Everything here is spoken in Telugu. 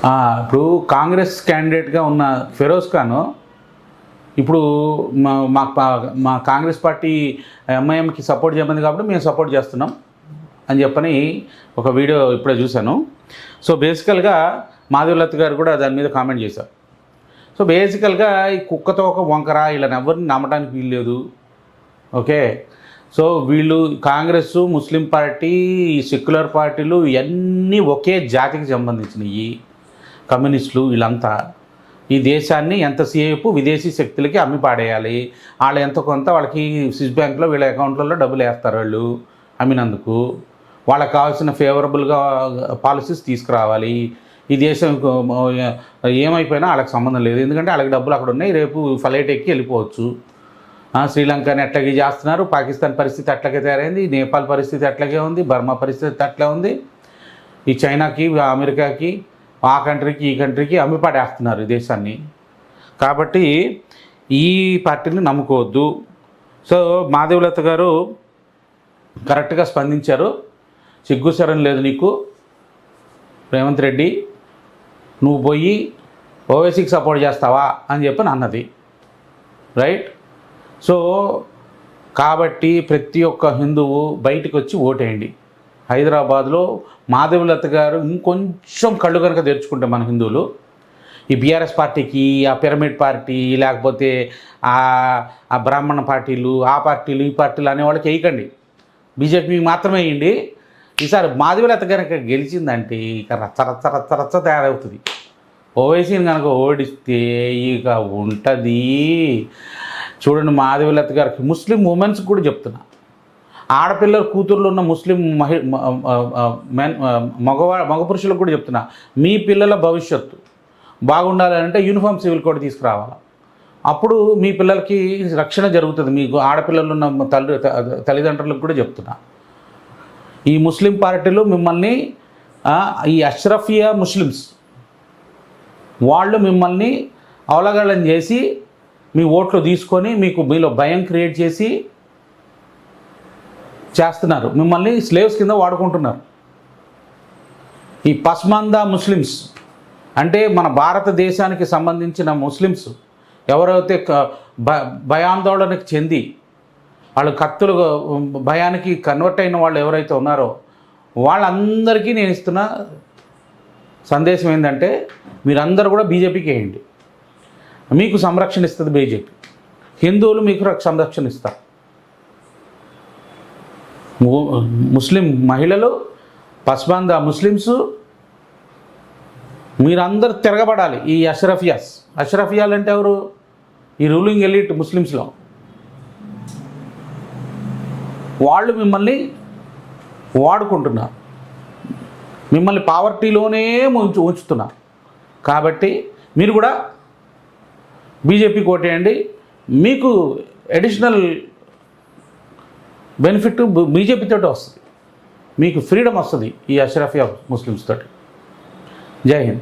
ఇప్పుడు కాంగ్రెస్ క్యాండిడేట్గా ఉన్న ఫిరోజ్ ఖాన్ ఇప్పుడు మా కాంగ్రెస్ పార్టీ ఎంఐఎంకి సపోర్ట్ చేయమంది కాబట్టి మేము సపోర్ట్ చేస్తున్నాం అని చెప్పని ఒక వీడియో ఇప్పుడే చూశాను. సో బేసికల్గా మాధవలత గారు కూడా దాని మీద కామెంట్ చేశారు. సో బేసికల్గా ఈ కుక్కతో ఒక వంకర వీళ్ళని ఎవరిని నమ్మడానికి వీల్లేదు. ఓకే, సో వీళ్ళు కాంగ్రెస్, ముస్లిం పార్టీ, సెక్యులర్ పార్టీలు ఇవన్నీ ఒకే జాతికి సంబంధించినవి. కమ్యూనిస్టులు వీళ్ళంతా ఈ దేశాన్ని ఎంతసేపు విదేశీ శక్తులకి అమ్మి పాడేయాలి. వాళ్ళు ఎంత కొంత వాళ్ళకి స్విస్ బ్యాంక్లో వీళ్ళ అకౌంట్లలో డబ్బులు వేస్తారు. వాళ్ళు అమ్మినందుకు వాళ్ళకి కావాల్సిన ఫేవరబుల్గా పాలసీస్ తీసుకురావాలి. ఈ దేశం ఏమైపోయినా వాళ్ళకి సంబంధం లేదు, ఎందుకంటే వాళ్ళకి డబ్బులు అక్కడ ఉన్నాయి, రేపు ఫ్లైట్ ఎక్కి వెళ్ళిపోవచ్చు. శ్రీలంకని అట్లాగే చేస్తున్నారు, పాకిస్తాన్ పరిస్థితి అట్లాగే తయారైంది, నేపాల్ పరిస్థితి అట్లాగే ఉంది, బర్మా పరిస్థితి అట్లా ఉంది. ఈ చైనాకి, అమెరికాకి, ఆ కంట్రీకి, ఈ కంట్రీకి అమ్మిపాడేస్తున్నారు ఈ దేశాన్ని. కాబట్టి ఈ పార్టీని నమ్ముకోవద్దు. సో మాధవలత గారు కరెక్ట్గా స్పందించారు. సిగ్గుసరం లేదు నీకు రేవంత్ రెడ్డి, నువ్వు పోయి ఓవైసీకి సపోర్ట్ చేస్తావా అని చెప్పి అన్నది. రైట్. సో కాబట్టి ప్రతి ఒక్క హిందువు బయటకు వచ్చి ఓటేయండి. హైదరాబాద్లో మాధవలత గారు ఇంకొంచెం కళ్ళు కనుక తెరుచుకుంటే మన హిందువులు, ఈ బీఆర్ఎస్ పార్టీకి, ఆ పిరమిడ్ పార్టీ, లేకపోతే ఆ బ్రాహ్మణ పార్టీలు, ఆ పార్టీలు, ఈ పార్టీలు అనే వాళ్ళకి వేయకండి. బీజేపీకి మాత్రమే వేయండి. ఈసారి మాధవలత కనుక గెలిచిందంటే ఇక రచ్చ తయారవుతుంది. ఓవైసీని కనుక ఓడిస్తే ఇక ఉంటుంది. చూడండి, మాధవలత గారికి ముస్లిం ఉమెన్స్ కూడా చెప్తున్నా, ఆడపిల్లల కూతుర్లు ఉన్న ముస్లిం మగ పురుషులకు కూడా చెప్తున్నా, మీ పిల్లల భవిష్యత్తు బాగుండాలంటే యూనిఫామ్ సివిల్ కోడ్ తీసుకురావాలి. అప్పుడు మీ పిల్లలకి రక్షణ జరుగుతుంది. మీకు ఆడపిల్లలు ఉన్న తల్లిదండ్రులకు కూడా చెప్తున్నా, ఈ ముస్లిం పార్టీలు మిమ్మల్ని, ఈ అష్రఫియా ముస్లిమ్స్ వాళ్ళు మిమ్మల్ని అవలగాళ్ళని చేసి మీ ఓట్లు తీసుకొని మీలో భయం క్రియేట్ చేసి చేస్తున్నారు. మిమ్మల్ని స్లేవ్స్ కింద వాడుకుంటున్నారు. ఈ పస్మందా ముస్లిమ్స్ అంటే మన భారతదేశానికి సంబంధించిన ముస్లిమ్స్ ఎవరైతే భయాందోళనకు చెంది వాళ్ళు కత్తులు భయానికి కన్వర్ట్ అయిన వాళ్ళు ఎవరైతే ఉన్నారో వాళ్ళందరికీ నేను ఇస్తున్న సందేశం ఏంటంటే, మీరందరూ కూడా బీజేపీకి వేయండి. మీకు సంరక్షణ ఇస్తుంది బీజేపీ. హిందువులు మీకు సంరక్షణ ఇస్తారు. ముస్లిం మహిళలు, పస్మందా ముస్లిమ్స్, మీరందరూ తిరగబడాలి. ఈ అష్రఫియాలు అంటే ఎవరు? ఈ రూలింగ్ ఎలీట్ ముస్లిమ్స్లో వాళ్ళు మిమ్మల్ని వాడుకుంటున్నారు, మిమ్మల్ని పావర్టీలోనే ఉంచుతున్నారు. కాబట్టి మీరు కూడా బీజేపీకి ఓటేయండి. మీకు అడిషనల్ బెనిఫిట్ బీజేపీతో వస్తుంది, మీకు ఫ్రీడమ్ వస్తుంది ఈ అష్రఫియా ముస్లిమ్స్ తోటి. జై హింద్.